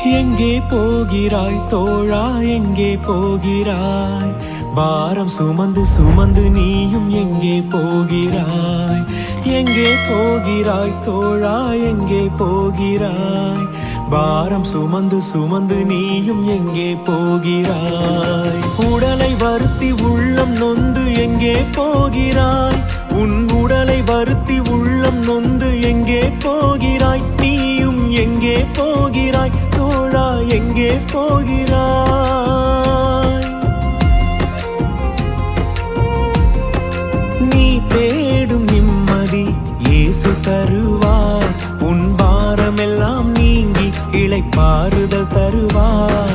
எங்கே போகிறாய் தோழா, எங்கே போகிறாய்? பாரம் சுமந்து சுமந்து நீயும் எங்கே போகிறாய்? எங்கே போகிறாய் தோழா, எங்கே போகிறாய்? பாரம் சுமந்து சுமந்து நீயும் எங்கே போகிறாய்? உடலை வருத்தி உள்ளம் நொந்து எங்கே போகிறாய்? உன் உடலை வருத்தி உள்ளம் நொந்து எங்கே போகிறாய்? நீயும் எங்கே போகிறாய் தோழா, எங்கே போகிறாய்? நீ தேடும் நிம்மதி இயேசு தருவார். உன் பாரமெல்லாம் நீங்கி இளைப்பாறுதல் தருவார்.